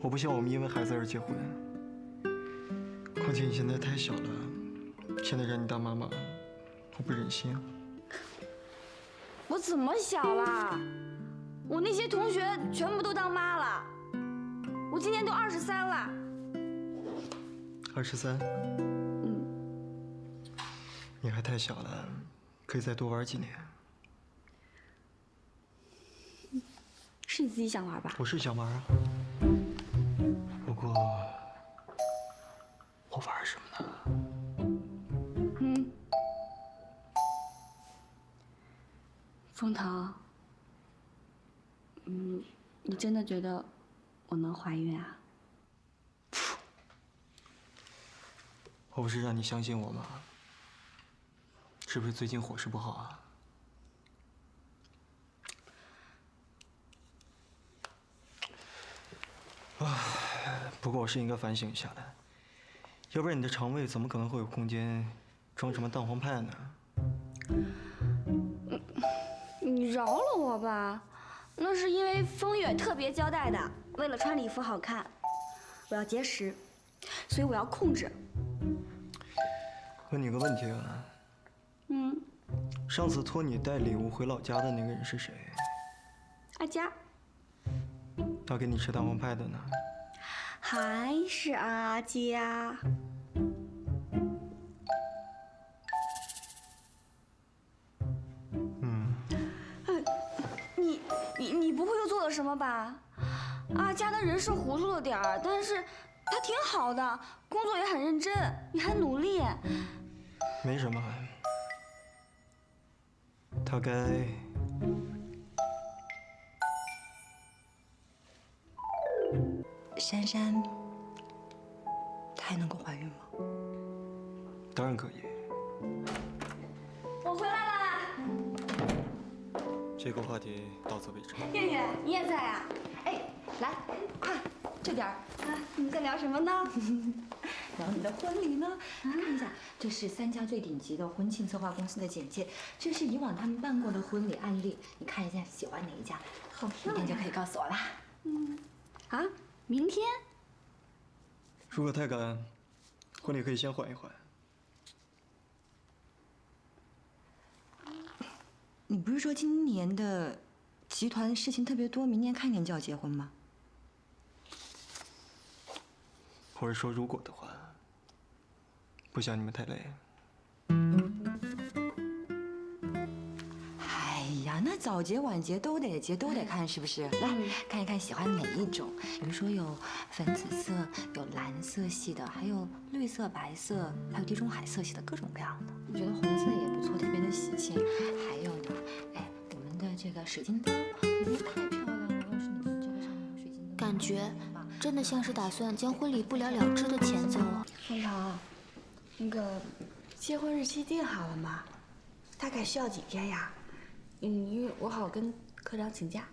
我不希望我们因为孩子而结婚。况且你现在太小了，现在让你当妈妈，我不忍心啊。我怎么小啦？我那些同学全部都当妈了，我今年都23了。23？你还太小了，可以再多玩几年。是你自己想玩吧？我是想玩啊，不过我玩什么呢？风腾，你真的觉得我能怀孕啊？我不是让你相信我吗？是不是最近伙食不好啊？不过我是应该反省一下的，要不然你的肠胃怎么可能会有空间装什么蛋黄派呢？你饶了我吧，那是因为风月特别交代的，为了穿礼服好看，我要节食，所以我要控制。问你个问题啊，上次托你带礼物回老家的那个人是谁？阿佳，他给你吃蛋黄派的呢？还是阿佳。你不会又做了什么吧？阿佳的人是糊涂了点儿，但是他挺好的，工作也很认真，也很努力。没什么，他该……珊珊，她还能够怀孕吗？当然可以。我回来啦，这个话题到此为止。月月，你也在啊？哎，来，快这边儿。你们在聊什么呢？聊你的婚礼呢？看一下，这是3家最顶级的婚庆策划公司的简介，这是以往他们办过的婚礼案例，你看一下喜欢哪一家，好漂亮，明天就可以告诉我啦。啊，明天？如果太赶，婚礼可以先缓一缓。你不是说今年的集团事情特别多，明年开年就要结婚吗？我是说，如果的话，不想你们太累。哎呀，那早节晚节都得结，都得看，是不是？来看一看喜欢哪一种，比如说有粉紫色，有蓝色系的，还有绿色、白色，还有地中海色系的，各种各样的。我觉得红色也不错，特别的喜庆。还有呢，哎，我们的这个水晶灯，我觉得太漂亮了。要是你们这个上面有水晶灯，感觉真的像是打算将婚礼不了了之的前奏啊。风腾，那个结婚日期定好了吗？大概需要几天呀？因为我好跟科长请假。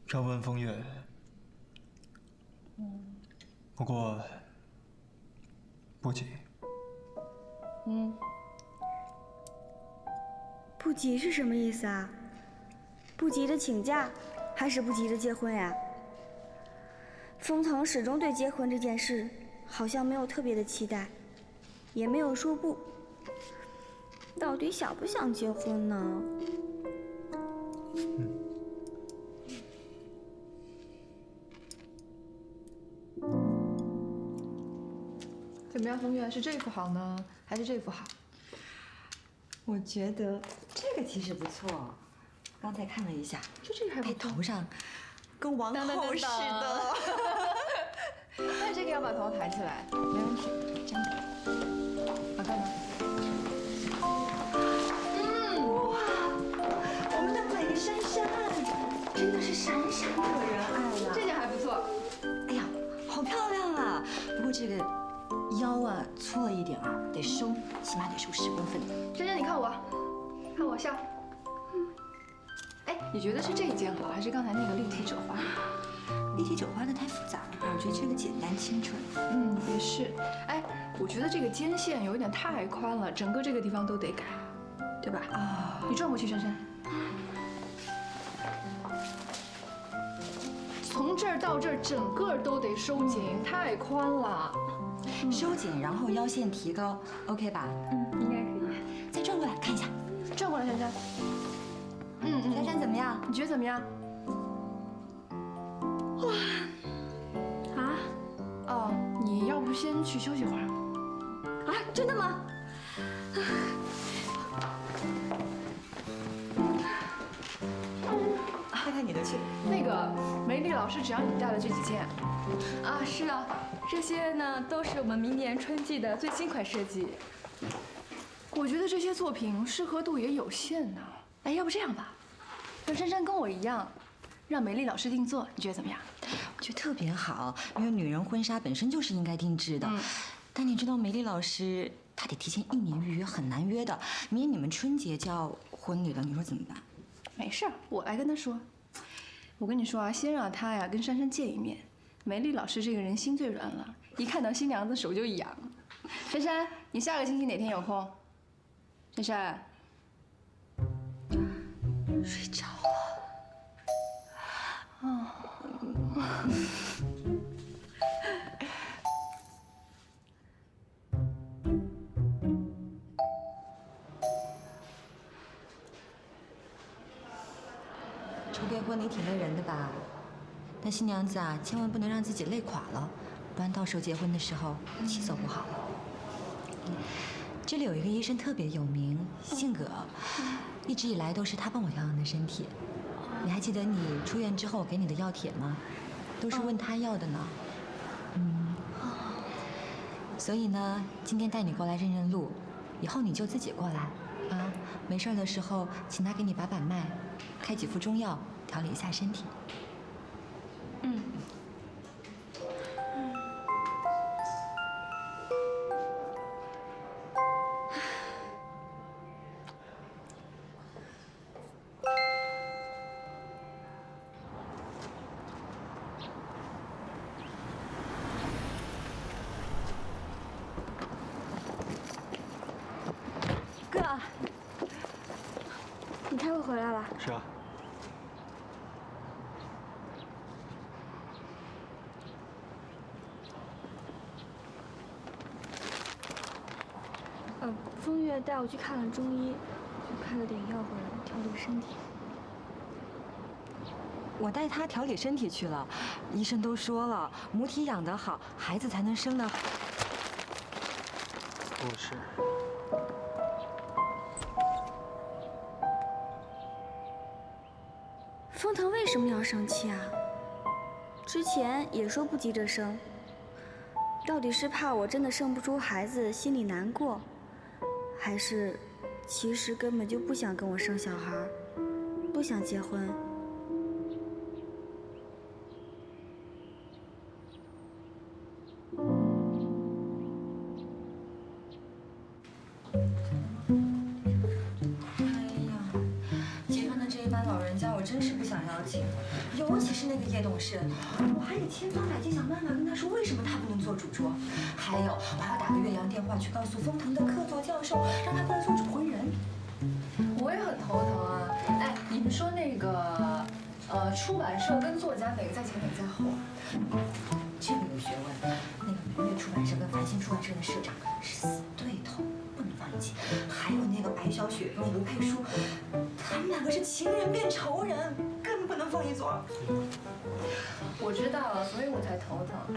朝问风月。不过不急。不急是什么意思啊？不急着请假，还是不急着结婚呀？风腾始终对结婚这件事好像没有特别的期待，也没有说不。到底想不想结婚呢？怎么样，风月？是这幅好呢，还是这幅好？我觉得这个其实不错，刚才看了一下，就这个还不戴错。头上跟王后似的。那这个要把头抬起来，没问题，真的。好看吗？哇，我们的美珊珊真的是闪闪可人爱呀！这件还不错。哎呀，好漂亮啊！不过这个腰啊粗了一点啊，得收，起码得收10公分。珊珊，你看我，看我笑。哎，你觉得是这一件好，还是刚才那个立体褶花？立体褶花的太复杂了，我觉得这个简单清纯。也是。哎，我觉得这个肩线有点太宽了，整个这个地方都得改，对吧？啊，你转过去，珊珊。从这儿到这儿整个都得收紧，太宽了。收紧，然后腰线提高，OK 吧？应该可以。再转过来看一下，转过来，珊珊。珊珊怎么样？你觉得怎么样？哇！啊？哦，你要不先去休息会儿？啊，真的吗？看看你的去。那个梅丽老师只要你带了这几件。啊，是啊，这些呢都是我们明年春季的最新款设计。我觉得这些作品适合度也有限呢。哎，要不这样吧，让珊珊跟我一样，让梅丽老师定做，你觉得怎么样？我觉得特别好，因为女人婚纱本身就是应该定制的。但你知道梅丽老师她得提前1年预约，很难约的。明年你们春节就要婚礼了，你说怎么办？没事儿，我来跟她说。我跟你说啊，先让她呀跟珊珊见一面。梅丽老师这个人心最软了，一看到新娘子手就痒。珊珊，你下个星期哪天有空？珊珊，睡着了。哦。筹备婚礼挺累人的吧？但新娘子啊，千万不能让自己累垮了，不然到时候结婚的时候气色不好。这里有一个医生特别有名，姓葛，一直以来都是他帮我调养的身体。你还记得你出院之后给你的药帖吗？都是问他要的呢。所以呢，今天带你过来认认路，以后你就自己过来啊。没事的时候，请他给你把把脉，开几副中药，调理一下身体。哥，你开会回来了？是啊。风月带我去看了中医，就开了点药回来调理身体。我带他调理身体去了，医生都说了，母体养得好，孩子才能生得好。不是。风腾为什么要生气啊？之前也说不急着生，到底是怕我真的生不出孩子心里难过，还是其实根本就不想跟我生小孩，不想结婚？真是不想邀请，尤其是那个叶董事，我还得千方百计想办法跟他说为什么他不能做主桌。还有，我还要打个岳阳电话去告诉风腾的客座教授，让他过来做主婚人。我也很头疼啊！哎，你们说那个，出版社跟作家哪个在前哪个在后？这个有学问。那个明月出版社跟繁星出版社的社长是死对头，不能放一起。还有那个白小雪跟吴佩书，他们2个是情人变仇人，更不能放一桌。我知道了，所以我才头疼。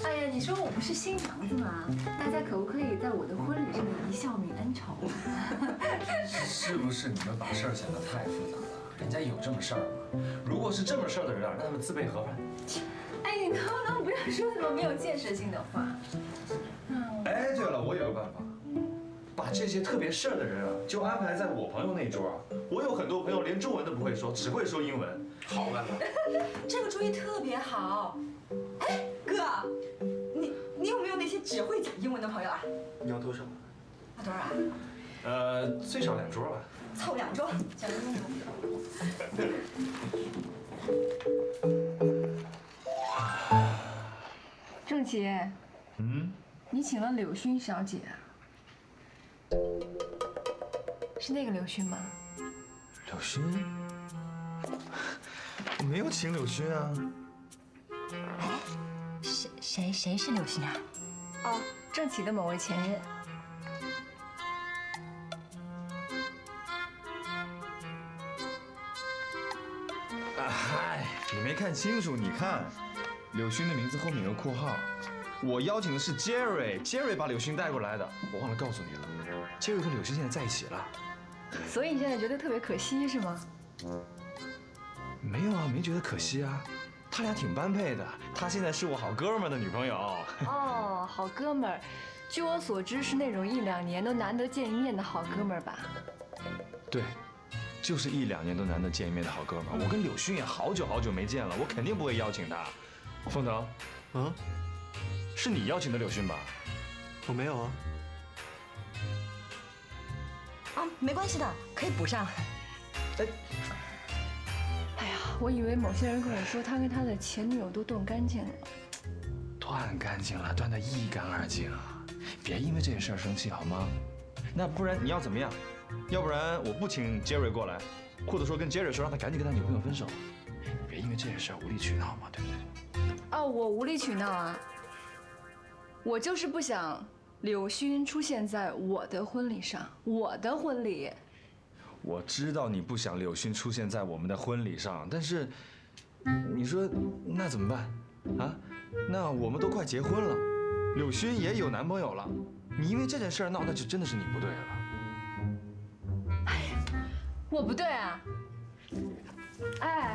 哎呀，你说我不是新娘子吗？大家可不可以在我的婚礼上一笑泯恩仇？是不是你们把事儿想得太复杂了？人家有这么事儿吗？如果是这么事儿的人啊，让他们自备盒饭。哎，你能不能不要说那么没有建设性的话？哎，对了，我有个办法，把这些特别事儿的人啊，就安排在我朋友那一桌啊。我有很多朋友连中文都不会说，只会说英文。好办法。这个主意特别好。哎，哥，你有没有那些只会讲英文的朋友啊？你要多少？要多少啊？最少2桌吧。凑2桌，讲英文。郑琪，你请了柳薰小姐啊？是那个柳薰吗？柳薰？我没有请柳薰啊。谁是柳絮啊？哦，郑琦的某位前任。嗨，你没看清楚，你看，柳絮的名字后面有个括号。我邀请的是 Jerry 把柳絮带过来的。我忘了告诉你了，Jerry 和柳絮现在在一起了。所以你现在觉得特别可惜是吗？没有啊，没觉得可惜啊，他俩挺般配的。他现在是我好哥们儿的女朋友。哦，好哥们儿，据我所知是那种1、2年都难得见一面的好哥们儿吧？对，就是1、2年都难得见一面的好哥们儿。我跟柳絮也好久没见了，我肯定不会邀请他。风腾，嗯，是你邀请的柳絮吧？我没有啊。啊，没关系的，可以补上。哎呀，我以为某些人跟我说他跟他的前女友都断干净了。断干净了，断得一干二净。别因为这事儿生气好吗？那不然你要怎么样？要不然我不请 Jerry 过来，或者说跟 Jerry 说让他赶紧跟他女朋友分手。别因为这事儿无理取闹嘛，对不对？哦，我无理取闹啊！我就是不想柳絮出现在我的婚礼上，我的婚礼。我知道你不想柳絮出现在我们的婚礼上，但是你说那怎么办啊？那我们都快结婚了，柳絮也有男朋友了，你因为这件事闹，那就真的是你不对了。我不对啊！哎，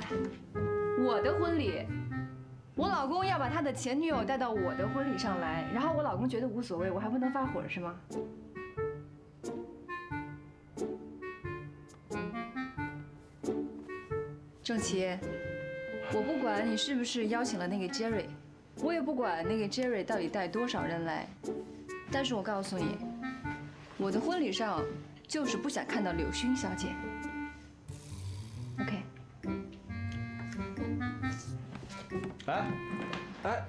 我的婚礼，我老公要把他的前女友带到我的婚礼上来，然后我老公觉得无所谓，我还不能发火是吗？郑琦，我不管你是不是邀请了那个 Jerry， 我也不管那个 Jerry 到底带多少人来，但是我告诉你，我的婚礼上就是不想看到柳絮小姐。OK。哎，哎，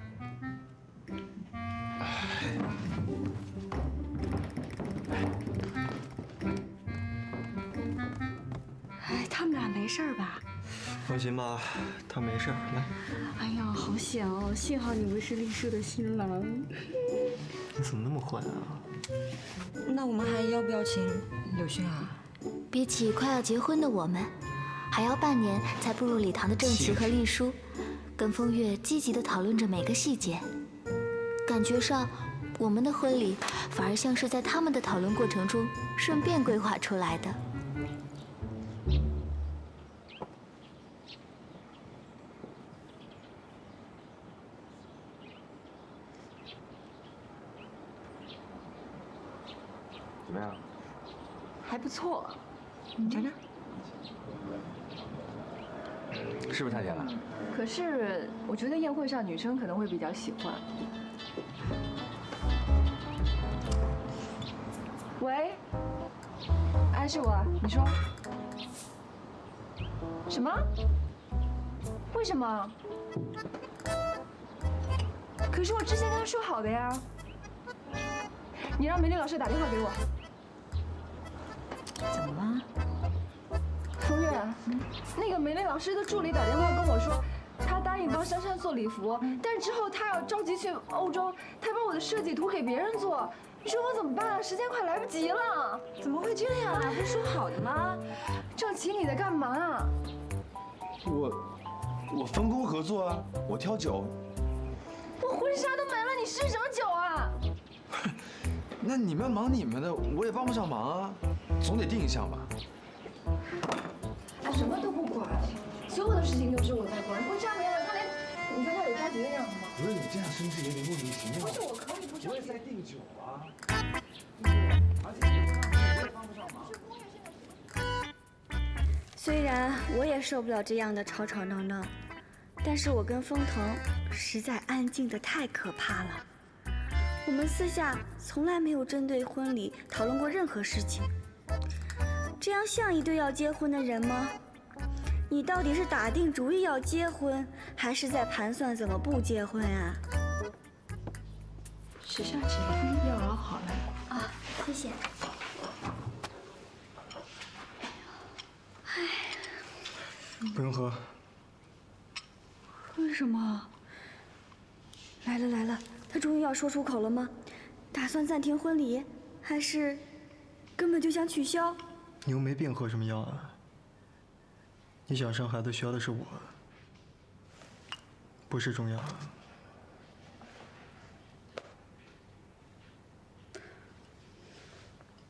他们俩没事吧？放心吧，他没事儿。来，哎呀，好险哦！幸好你不是丽叔的新郎。你怎么那么坏啊？那我们还要不要请柳絮啊？比起快要结婚的我们，还要半年才步入礼堂的郑琦和丽叔，跟风月积极地讨论着每个细节。感觉上，我们的婚礼反而像是在他们的讨论过程中顺便规划出来的。怎么样？还不错，你尝尝。是不是太甜了？可是我觉得宴会上女生可能会比较喜欢。喂，哎，是我，你说。什么？为什么？可是我之前跟他说好的呀。你让梅丽老师打电话给我。怎么了？风月，那个梅丽老师的助理打电话跟我说，他答应帮珊珊做礼服，但是之后他要着急去欧洲，他把我的设计图给别人做。你说我怎么办啊？时间快来不及了。怎么会这样啊？不是说好的吗？郑琦，你在干嘛？我分工合作啊，我挑酒。我婚纱都没了，你试什么酒啊？那你们忙你们的，我也帮不上忙啊，总得定一项吧。我什么都不管，所有的事情都是我在管。婚纱没了，他连你看他有着急的样子吗？不是你这样生气有点莫名其妙。不是我可以不着急。我也在订酒啊。虽然我也受不了这样的吵吵闹闹，但是我跟风腾实在安静的太可怕了。我们私下从来没有针对婚礼讨论过任何事情，这样像一对要结婚的人吗？你到底是打定主意要结婚，还是在盘算怎么不结婚啊？许小姐，药熬好了啊，谢谢。不用喝。为什么？来了来了，他终于要说出口了吗？打算暂停婚礼，还是根本就想取消？你又没病，喝什么药啊？你想生孩子需要的是我，不是中药。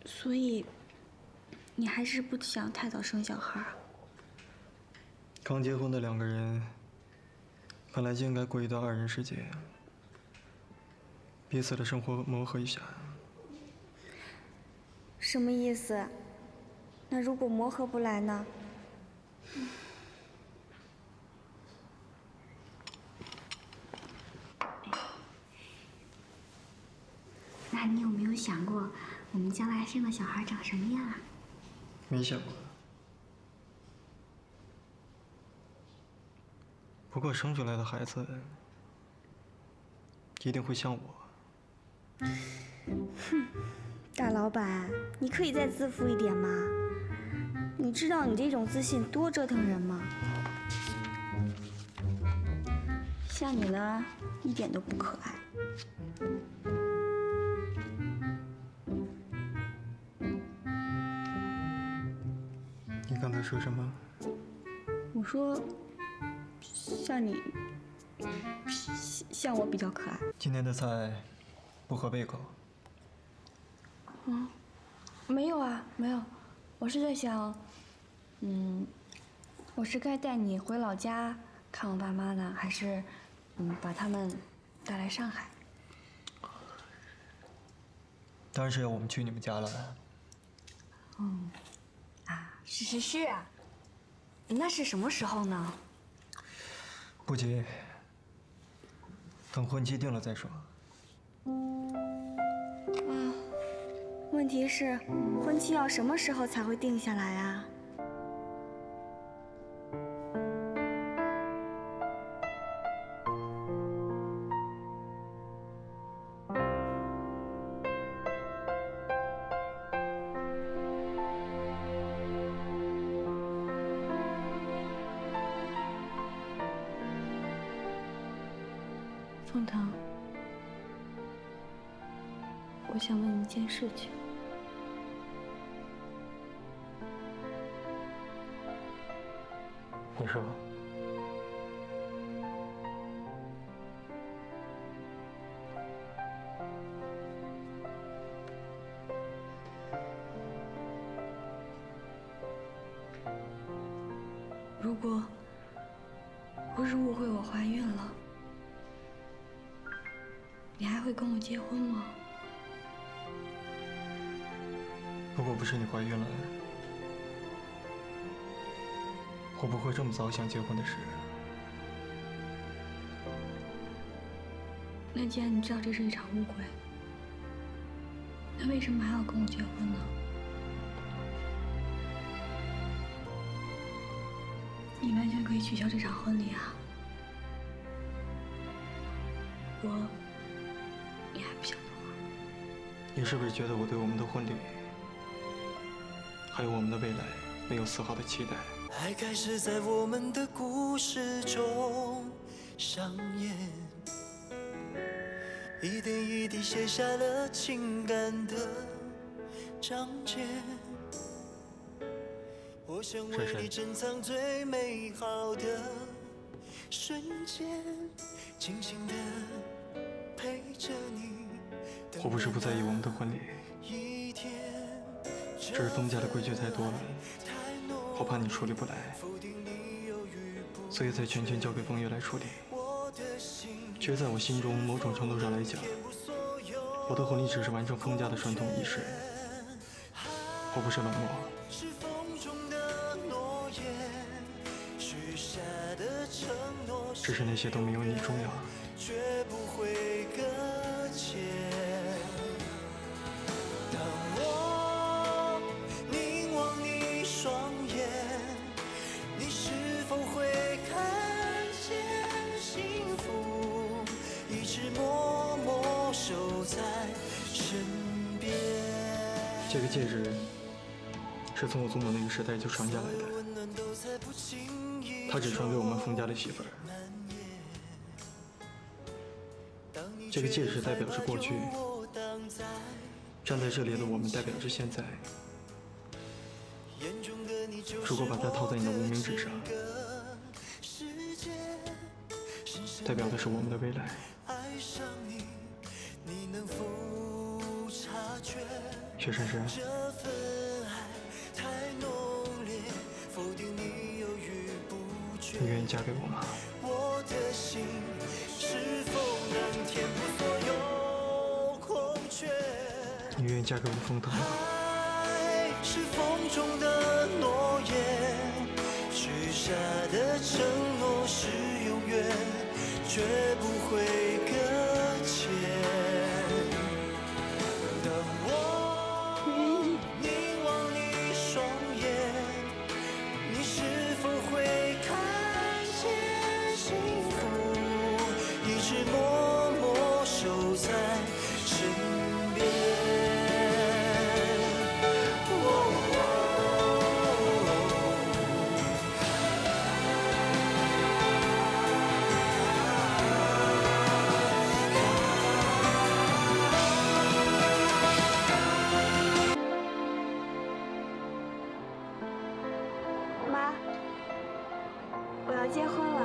所以，你还是不想太早生小孩啊？刚结婚的两个人，本来就应该过一段二人世界，彼此的生活磨合一下。什么意思？那如果磨合不来呢？那你有没有想过，我们将来生的小孩长什么样啊？没想过。不过生出来的孩子一定会像我。大老板，你可以再自负一点吗？你知道你这种自信多折腾人吗？像你呢，一点都不可爱。你刚才说什么？我说，像你，像我比较可爱。今天的菜不合胃口。没有啊，没有，我是在想，我是该带你回老家看我爸妈呢，还是把他们带来上海？当然是要我们去你们家了。是啊，那是什么时候呢？不急，等婚期定了再说。问题是，婚期要什么时候才会定下来啊？凤腾，我想问你一件事情。你说。如果不是误会我怀孕了，你还会跟我结婚吗？如果不是你怀孕了，我不会这么早想结婚的事。那既然你知道这是一场误会，那为什么还要跟我结婚呢？你完全可以取消这场婚礼啊！如果你还不想的话，你是不是觉得我对我们的婚礼，还有我们的未来，没有丝毫的期待？爱开始在我们的故事中上演，一点一滴写下了情感的章节。我想为你珍藏最美好的瞬间，静静地陪着你。我不是不在意我们的婚礼，只是东家的规矩太多了，我怕你处理不来，所以才全权交给风月来处理。其实在我心中，某种程度上来讲，我的婚礼只是完成风家的传统仪式，我不是冷漠。只是那些都没有你重要。当我凝望你双眼，你是否会看见幸福一直默默守在身边？这个戒指是从我祖母那个时代就传下来的，他只传给我们冯家的媳妇儿。这个戒指代表着过去，站在这里的我们代表着现在。如果把它套在你的无名指上，代表的是我们的未来。薛珊珊，你愿意嫁给我吗？我的心是否能填补所有空缺？你愿意嫁给我风腾吗？爱是风中的诺言，许下的承诺是永远，绝不会搁浅。当我凝望你双眼，你是否会看见幸福一直默默守在身边？妈，我要结婚了。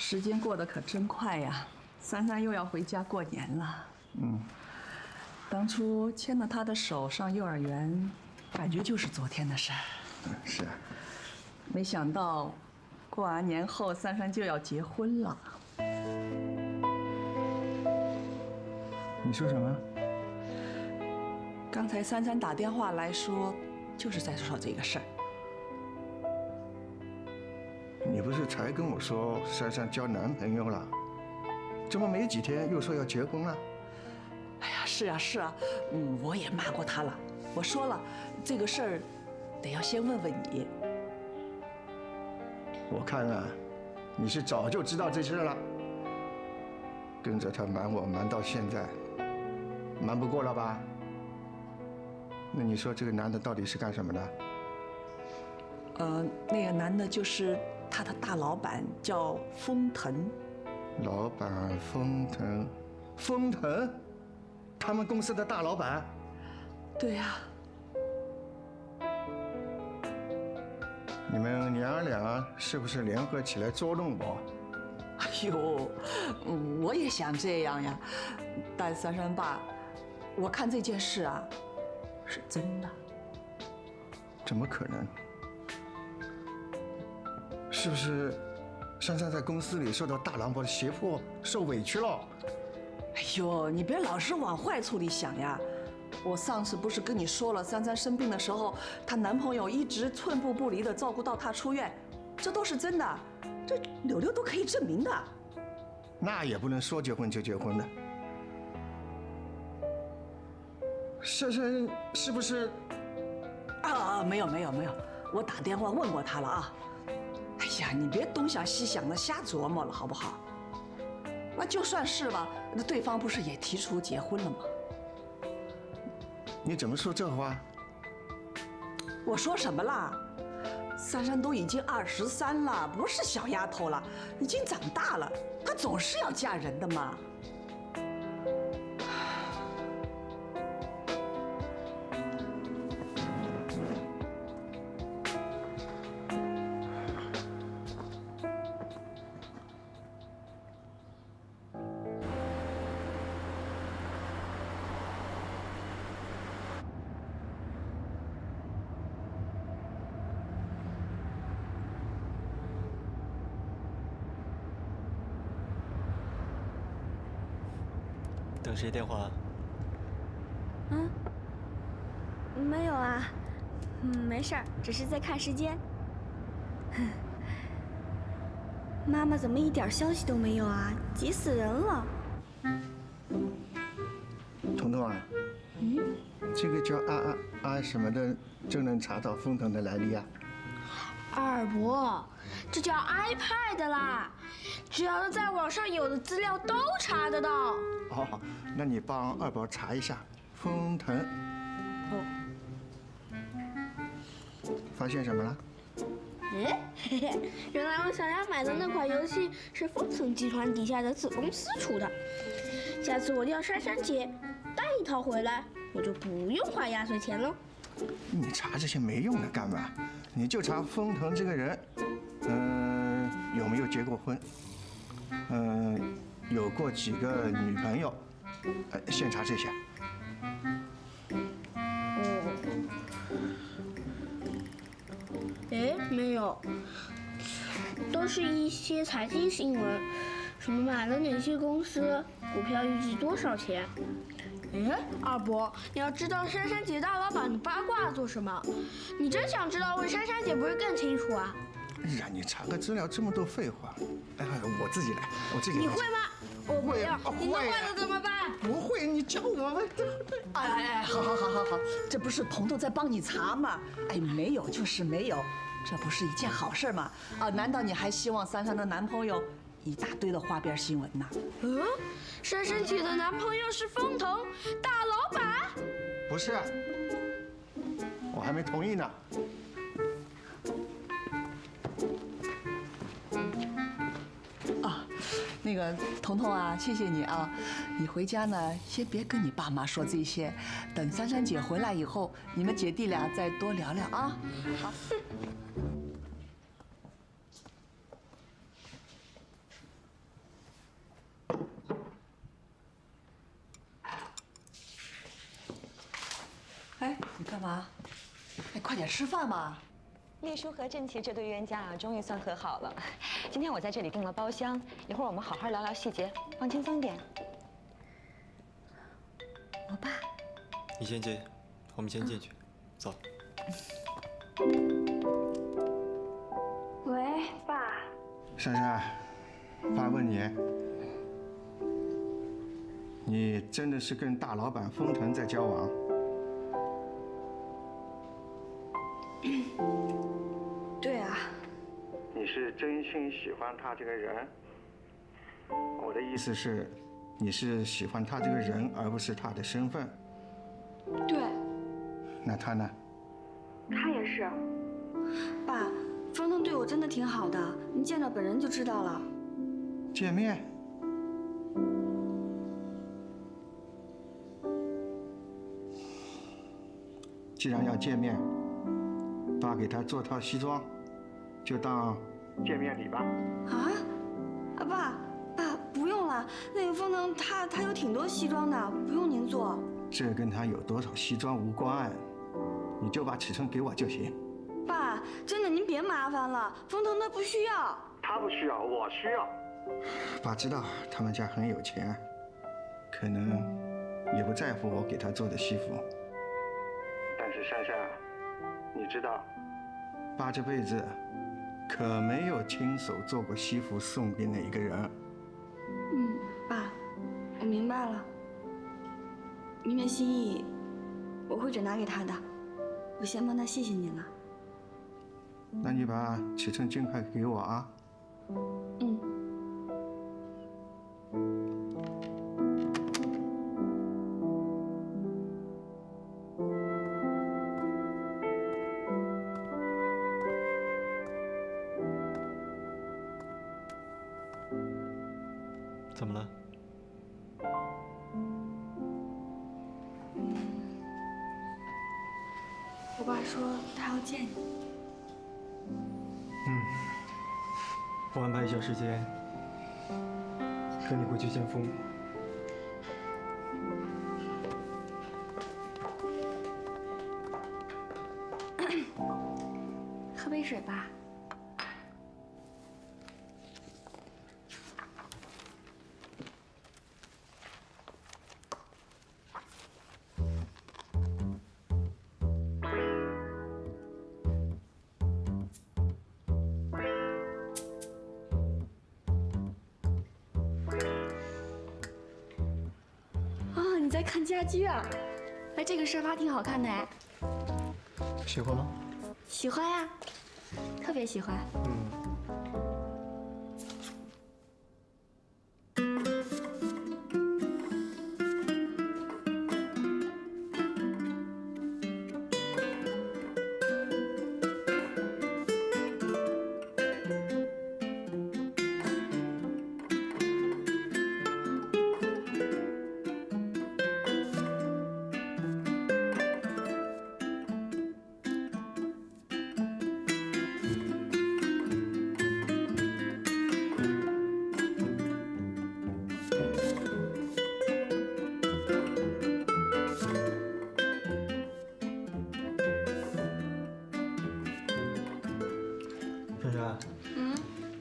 时间过得可真快呀，珊珊又要回家过年了。当初牵了她的手上幼儿园，感觉就是昨天的事儿。是啊。没想到，过完年后珊珊就要结婚了。你说什么？刚才珊珊打电话来说，就是在说这个事儿。你不是才跟我说珊珊交男朋友了？怎么没几天又说要结婚了？哎呀，是啊是啊，我也骂过她了。我说了，这个事儿得要先问问你。我看啊，你是早就知道这事了，跟着他瞒我瞒到现在，瞒不过了吧？那你说这个男的到底是干什么的？那个男的就是他的大老板，叫封腾。老板封腾，封腾，他们公司的大老板。对呀。你们娘俩是不是联合起来捉弄我？哎呦，我也想这样呀，但珊珊爸，我看这件事啊，是真的。怎么可能？是不是珊珊在公司里受到大郎伯的胁迫，受委屈了？哎呦，你别老是往坏处里想呀！我上次不是跟你说了，珊珊生病的时候，她男朋友一直寸步不离地照顾到她出院，这都是真的，这柳柳都可以证明的。那也不能说结婚就结婚的。珊珊是不是？没有，我打电话问过她了啊。哎呀，你别东想西想的瞎琢磨了，好不好？那就算是吧，那对方不是也提出结婚了吗？你怎么说这话？我说什么啦？珊珊都已经23了，不是小丫头了，已经长大了，她总是要嫁人的嘛。等谁电话？嗯，没有啊，没事儿，只是在看时间。妈妈怎么一点消息都没有啊？急死人了！彤彤啊，这个叫啊什么的，就能查到封腾的来历啊？二伯，这叫 iPad 啦，只要是在网上有的资料都查得到。哦，那你帮二宝查一下封腾。哦。发现什么了？哎，嘿嘿，原来我想要买的那款游戏是丰腾集团底下的子公司出的。下次我叫珊珊姐带一套回来，我就不用花压岁钱了。你查这些没用的干嘛？你就查丰腾这个人，有没有结过婚？有过几个女朋友？先查这些。哎，没有，都是一些财经新闻，什么买了哪些公司，股票预计多少钱。哎，二伯，你要知道珊珊姐大老板的八卦做什么？你真想知道，问珊珊姐不是更清楚啊？让你查个资料这么多废话，我自己来，我自己来。你会吗？我不要，你弄坏了怎么办？不会，你教我们。哎，好，这不是彤彤在帮你查吗？哎，没有就是没有，这不是一件好事吗？啊，难道你还希望珊珊的男朋友一大堆的花边新闻呢？珊珊姐的男朋友是丰腾大老板？不是，我还没同意呢。那个彤彤啊，谢谢你啊！你回家呢，先别跟你爸妈说这些，等珊珊姐回来以后，你们姐弟俩再多聊聊啊。好。哎，你干嘛？哎，快点吃饭嘛！丽叔和振奇这对冤家啊，终于算和好了。今天我在这里订了包厢，一会儿我们好好聊聊细节，放轻松点。我爸，你先进，我们先进去，走。喂，爸。珊珊，爸问你，你真的是跟大老板丰腾在交往？对啊。你是真心喜欢他这个人？我的意思是，你是喜欢他这个人，而不是他的身份。对。那他呢？他也是。爸，丰腾对我真的挺好的，你见着本人就知道了。见面？既然要见面，爸给他做套西装，就当见面礼吧。啊，爸，不用了，那个丰腾他有挺多西装的，不用您做。这跟他有多少西装无关，你就把尺寸给我就行。爸，真的您别麻烦了，丰腾他不需要。他不需要，我需要。爸知道他们家很有钱，可能也不在乎我给他做的西服。但是珊珊，你知道，爸这辈子可没有亲手做过西服送给哪一个人。爸，我明白了。您的心意，我会转达给他的。我先帮他谢谢您了。那你把尺寸尽快给我啊。怎么了？我爸说他要见你。我安排一下时间，跟你回去见父母。喝杯水吧。在看家居啊。哎，这个沙发挺好看的哎。喜欢吗？喜欢呀，特别喜欢。珊珊，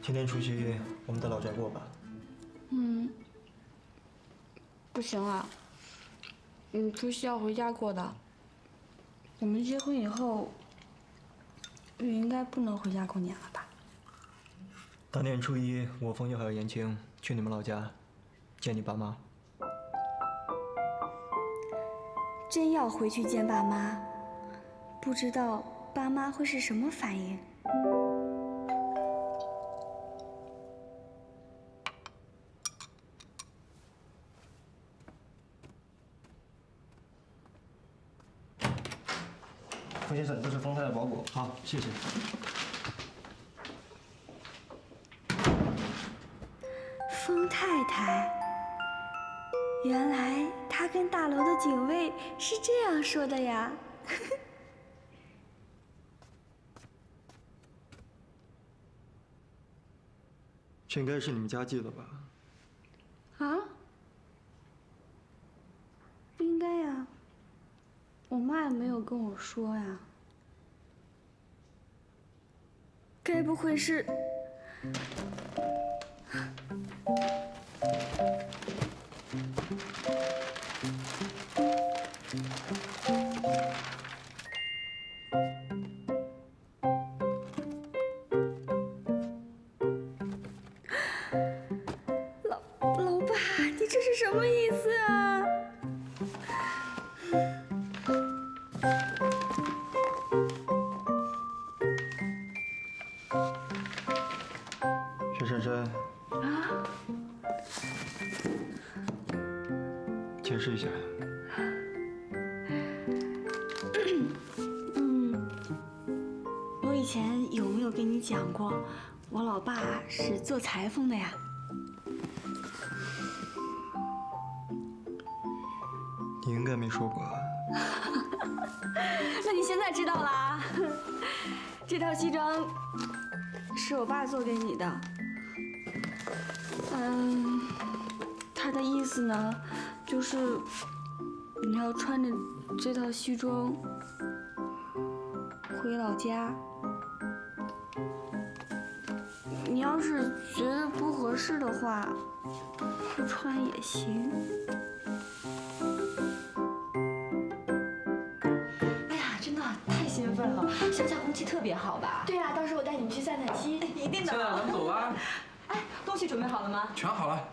今天除夕我们到老宅过吧？不行啊，除夕要回家过的。我们结婚以后，就应该不能回家过年了吧？大年初一，我风月还有言青去你们老家见你爸妈。真要回去见爸妈，不知道爸妈会是什么反应。冯先生，这是丰泰的包裹。好，谢谢。丰太太，原来她跟大楼的警卫是这样说的呀。这应该是你们家寄的吧？啊？不应该呀，我妈也没有跟我说呀。该不会是……老爸，你这是什么意思啊？薛珊珊，啊？解释一下。我以前有没有跟你讲过，我老爸是做裁缝的呀？你应该没说过。那你现在知道啦。这套西装是我爸做给你的。他的意思呢，就是你要穿着这套西装回老家。你要是觉得不合适的话，不穿也行。哎呀，真的太兴奋了！乡下空气特别好吧？对呀，到时候我带你们去散散心。一定的。现在咱们走吧。哎，东西准备好了吗？全好了。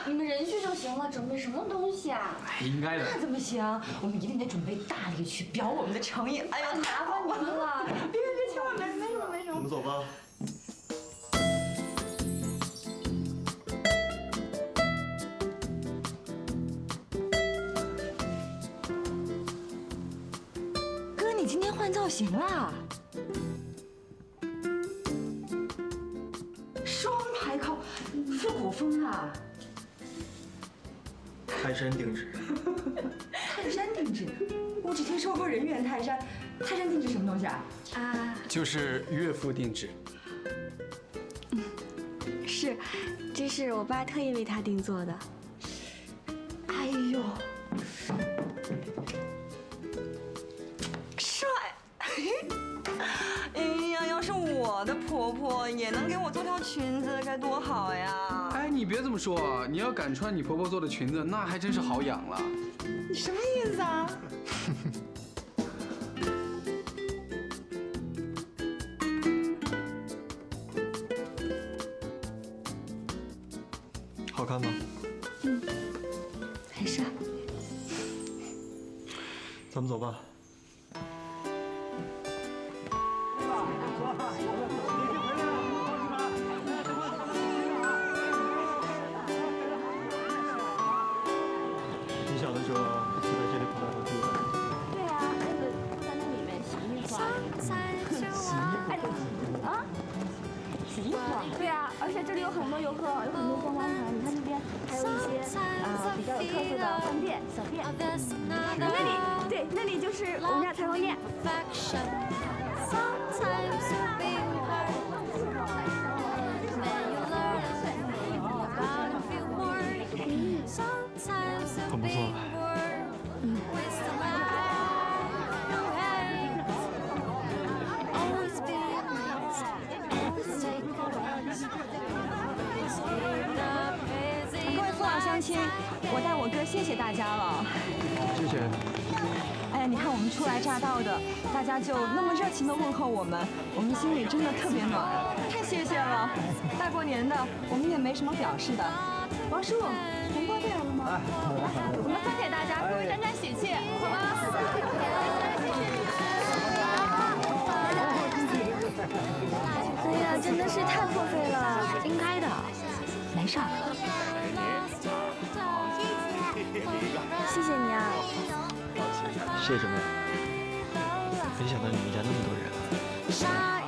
你们人去就行了，准备什么东西啊？哎，应该的。那怎么行？我们一定得准备大礼去表我们的诚意。哎呦，麻烦你们了。别，千万别，没什么，没什么。我们走吧。哥，你今天换造型了？双排扣，复古风啊！泰山定制。泰山定制，我只听说过人猿泰山，泰山定制什么东西啊？就是岳父定制。是，这是我爸特意为他定做的。哎呦，帅！哎呀，要是我的婆婆也能给我做条裙子，该多好呀！哎，你别这么说，你要敢穿你婆婆做的裙子，那还真是好养了。你什么意思啊？好看吗？很帅。咱们走吧。你小的时候就在这里跑来跑去的。对啊，那个在那里面洗衣服啊。洗衣服啊？对啊，而且这里有很多游客，有很多观光团。你看那边还有一些比较有特色的饭店、小店。那里，对，那里就是我们家裁缝店。很不错。各位父老乡亲，我带我哥谢谢大家了。谢谢。哎呀，你看我们初来乍到的，大家就那么热情的问候我们心里真的特别暖，太谢谢了。大过年的，我们也没什么表示的。王叔，红包带来了吗？我们分给大家，各位沾沾喜气，好吗？哎呀，真的是太破费了，应该的，没事儿。谢谢你啊。谢什么呀？没想到你们家那么多人啊。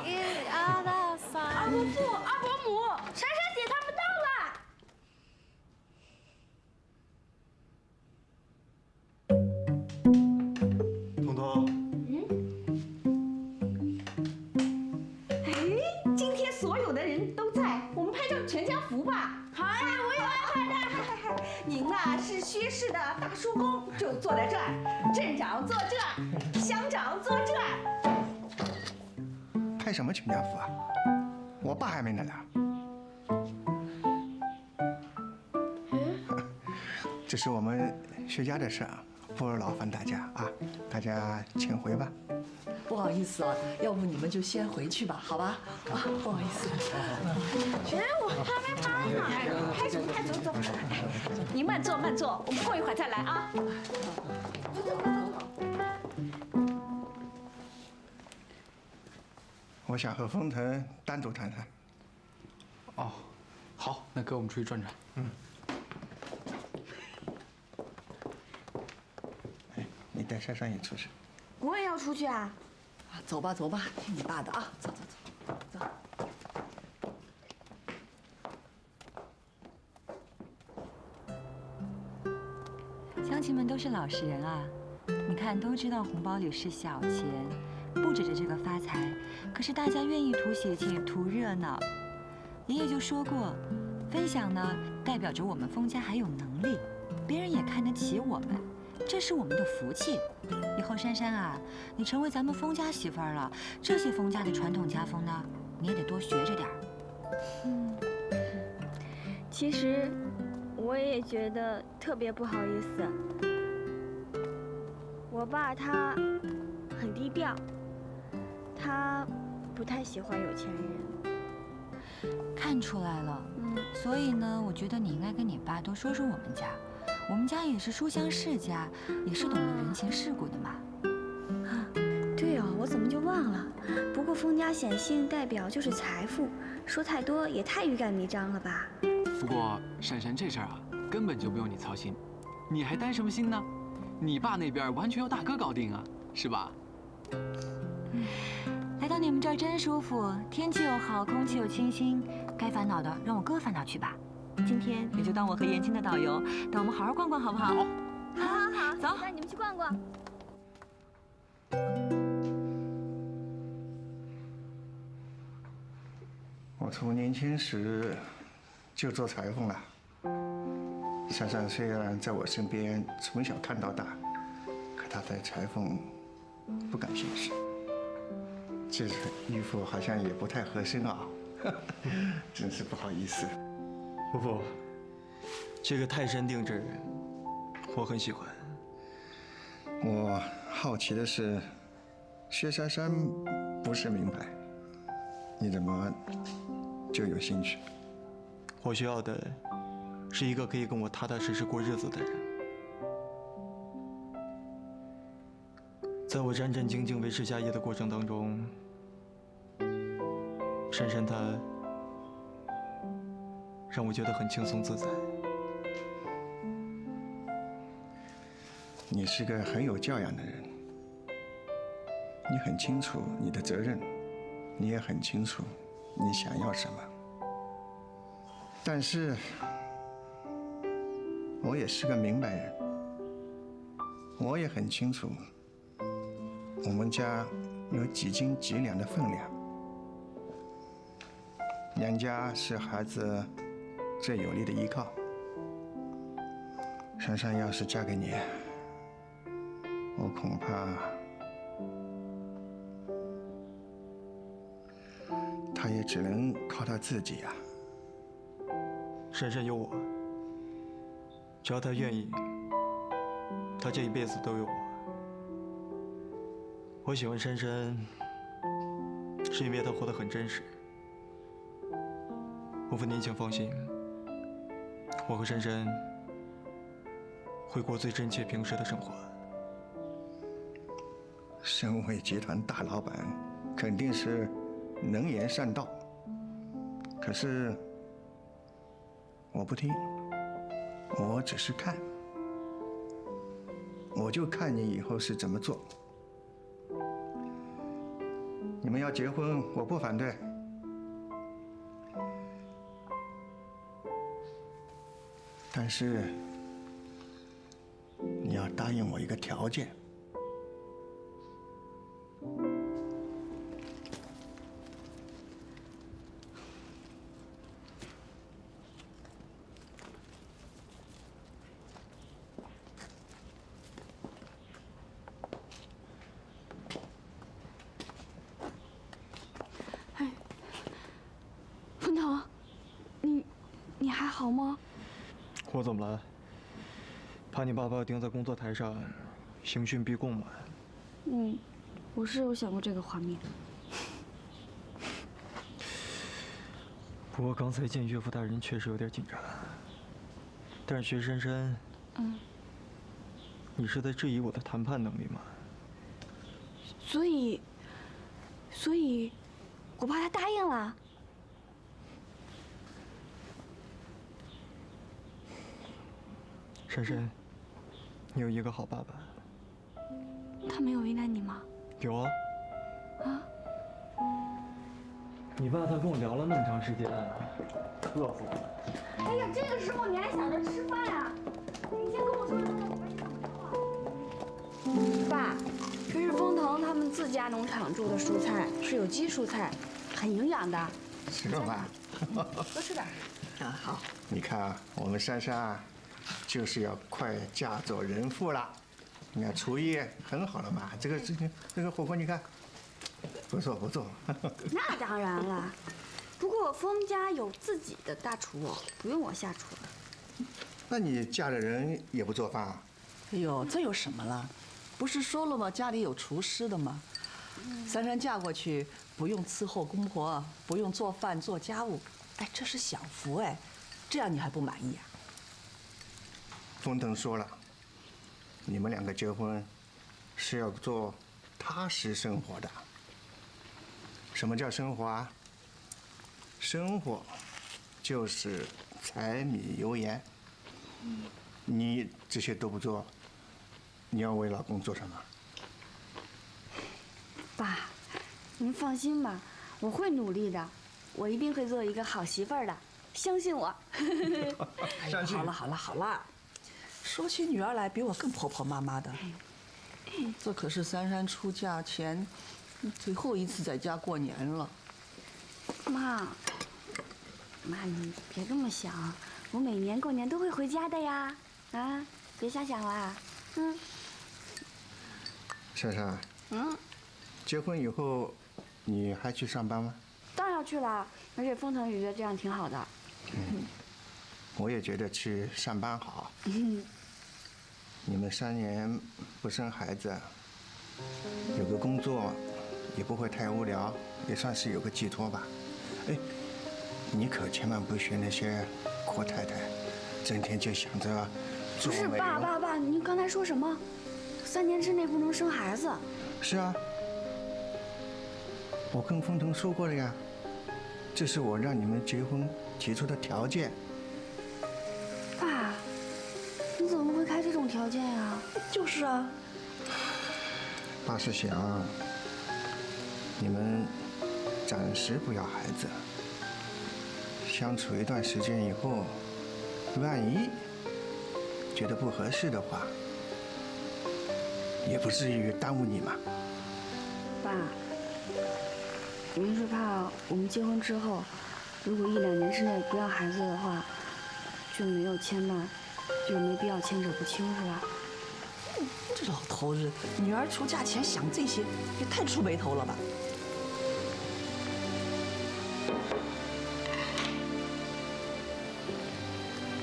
二伯父、二伯母，珊珊姐他们到了。彤彤。哎，今天所有的人都在，我们拍张全家福吧。好呀，我也要拍的。您呐是薛氏的大叔公，就坐在这儿；镇长坐这儿，乡长坐这儿。拍什么全家福啊？我爸还没来呢。这是我们薛家的事啊，不劳烦大家啊，大家请回吧。不好意思啊，要不你们就先回去吧，好吧？啊，不好意思。哎，我还没拍呢。拍什么拍？走。您慢坐慢坐，我们过一会儿再来啊。我想和封腾单独谈谈。哦，好，那哥我们出去转转。哎，你带珊珊也出去。我也要出去啊。走吧走吧，听你爸的啊，走。乡亲们都是老实人啊，你看都知道红包里是小钱，不指着这个发财，可是大家愿意图喜庆、图热闹。爷爷就说过，分享呢代表着我们封家还有能力，别人也看得起我们，这是我们的福气。以后珊珊啊，你成为咱们封家媳妇儿了，这些封家的传统家风呢，你也得多学着点儿。其实我也觉得特别不好意思。我爸他很低调，他不太喜欢有钱人。看出来了，所以呢，我觉得你应该跟你爸多说说我们家。我们家也是书香世家，也是懂得人情世故的嘛。对哦，我怎么就忘了？不过封家显性代表就是财富，说太多也太欲盖弥彰了吧？不过珊珊这事儿啊，根本就不用你操心，你还担什么心呢？你爸那边完全由大哥搞定啊，是吧？来到你们这儿真舒服，天气又好，空气又清新，该烦恼的让我哥烦恼去吧。今天你就当我和延青的导游，带我们好好逛逛，好不好？好，走，带你们去逛逛。我从年轻时就做裁缝了。珊珊虽然在我身边从小看到大，可她对裁缝不感兴趣。这衣服好像也不太合身啊，真是不好意思。不，这个泰山定制，我很喜欢。我好奇的是，薛珊珊不是名牌，你怎么就有兴趣？我需要的是一个可以跟我踏踏实实过日子的人。在我战战兢兢维持家业的过程当中，珊珊她让我觉得很轻松自在。你是个很有教养的人，你很清楚你的责任，你也很清楚你想要什么。但是，我也是个明白人，我也很清楚我们家有几斤几两的分量。娘家是孩子最有力的依靠。珊珊要是嫁给你，我恐怕她也只能靠她自己呀。珊珊有我，只要她愿意，她这一辈子都有我。我喜欢珊珊，是因为她活得很真实。我问您，请放心，我和珊珊会过最真切平实的生活。身为集团大老板，肯定是能言善道。可是我不听，我只是看，我就看你以后是怎么做。你们要结婚，我不反对。但是你要答应我一个条件。哎，风腾，你还好吗？我怎么了？怕你爸爸盯在工作台上，刑讯逼供吗？我是有想过这个画面。不过刚才见岳父大人确实有点紧张。但是薛珊珊，你是在质疑我的谈判能力吗？所以，我怕他答应了。珊珊，你有一个好爸爸。他没有为难你吗？有啊。啊？你爸他跟我聊了那么长时间，饿死我了。哎呀，这个时候你还想着吃饭呀？你先跟我说说，我赶紧打电话。爸，这是风腾他们自家农场种的蔬菜，是有机蔬菜，很营养的。吃个饭。多吃点。啊，好。你看啊，我们珊珊啊，就是要快嫁做人妇了。你看厨艺很好了嘛，这个事情，这个火锅你看，不错不错。那当然了，不过风家有自己的大厨哦，不用我下厨。那你嫁的人也不做饭啊？哎呦，这有什么了？不是说了吗？家里有厨师的吗？珊珊嫁过去不用伺候公婆，不用做饭做家务，哎，这是享福哎，这样你还不满意啊？风腾说了，你们两个结婚是要做踏实生活的。什么叫生活啊？生活就是柴米油盐。你这些都不做，你要为老公做什么？爸，您放心吧，我会努力的，我一定会做一个好媳妇儿的，相信我。哎呀，好了好了好了，说起女儿来，比我更婆婆妈妈的。这可是珊珊出嫁前最后一次在家过年了。妈，你别这么想，我每年过年都会回家的呀。啊，别瞎想啦。珊珊。结婚以后，你还去上班吗？当然要去了，而且风腾也觉得这样挺好的。我也觉得去上班好。你们3年不生孩子，有个工作，也不会太无聊，也算是有个寄托吧。哎，你可千万不学那些阔太太，整天就想着做美容。不是爸，您刚才说什么？ 3年之内不能生孩子。是啊，我跟风腾说过了呀，这是我让你们结婚提出的条件。爸，你怎么会开这种条件呀？就是啊。爸是想你们暂时不要孩子，相处一段时间以后，万一觉得不合适的话，也不至于耽误你嘛。爸，您是怕我们结婚之后，如果1、2年之内不要孩子的话，就没有牵绊，就没必要牵扯不清，是吧？这老头子，女儿出嫁前想这些，也太触霉头了吧？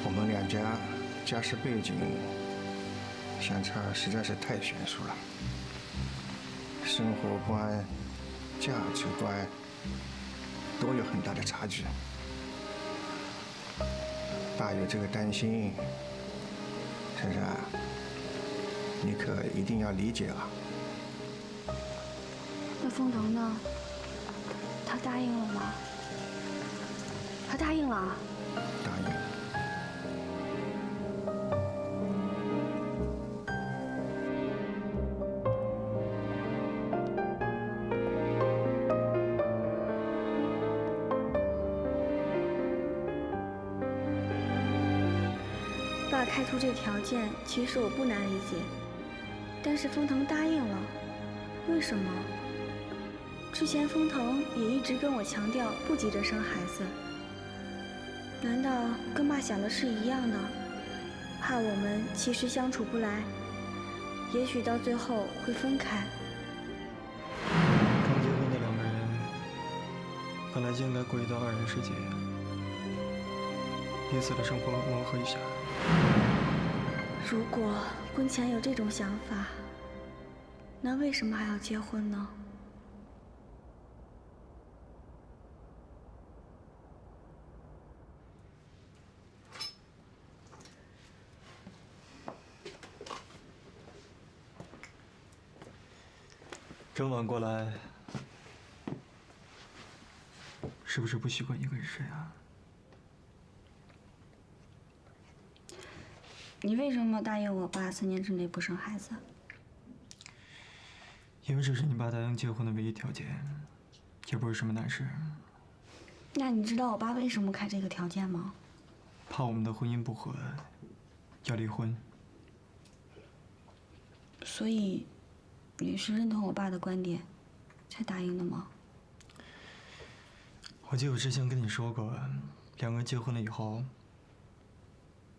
我们两家家世背景相差实在是太悬殊了，生活观、价值观都有很大的差距。爸有这个担心，珊珊，你可一定要理解啊。那风腾呢？他答应了吗？他答应了。答应了。爸开出这条件，其实我不难理解，但是风腾答应了，为什么？之前风腾也一直跟我强调不急着生孩子，难道跟爸想的是一样的？怕我们其实相处不来，也许到最后会分开。刚结婚的2个人，本来就应该过一段2人世界，彼此的生活磨合一下。如果婚前有这种想法，那为什么还要结婚呢？这么晚过来，是不是不习惯一个人睡啊？你为什么答应我爸3年之内不生孩子？因为这是你爸答应结婚的唯一条件，也不是什么难事。那你知道我爸为什么开这个条件吗？怕我们的婚姻不和，要离婚。所以，你是认同我爸的观点，才答应的吗？我记得我之前跟你说过，2个人结婚了以后，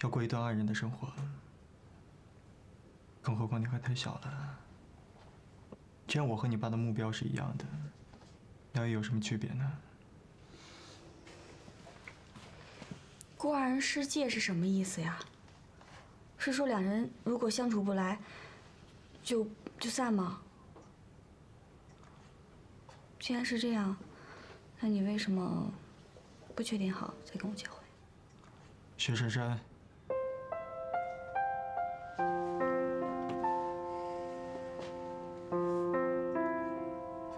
要过一段2人的生活。更何况你还太小了。既然我和你爸的目标是一样的，那又有什么区别呢？过2人世界是什么意思呀？是说2人如果相处不来，就散吗？既然是这样，那你为什么不确定好再跟我结婚？薛珊珊，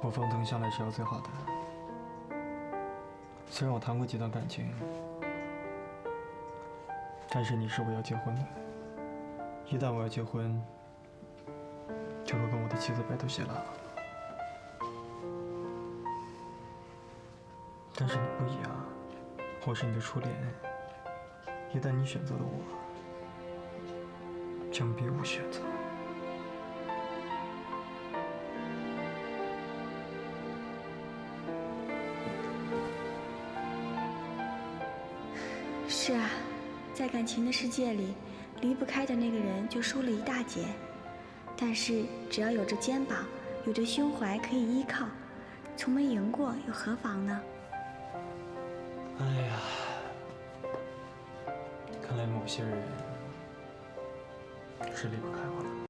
我风腾向来是要最好的。虽然我谈过几段感情，但是你是我要结婚的。一旦我要结婚，就会跟我的妻子白头偕老。但是你不一样，我是你的初恋。一旦你选择了我，将别无选择。是啊，在感情的世界里，离不开的那个人就输了一大截。但是只要有着肩膀，有着胸怀可以依靠，从没赢过又何妨呢？哎呀，看来某些人是离不开我了。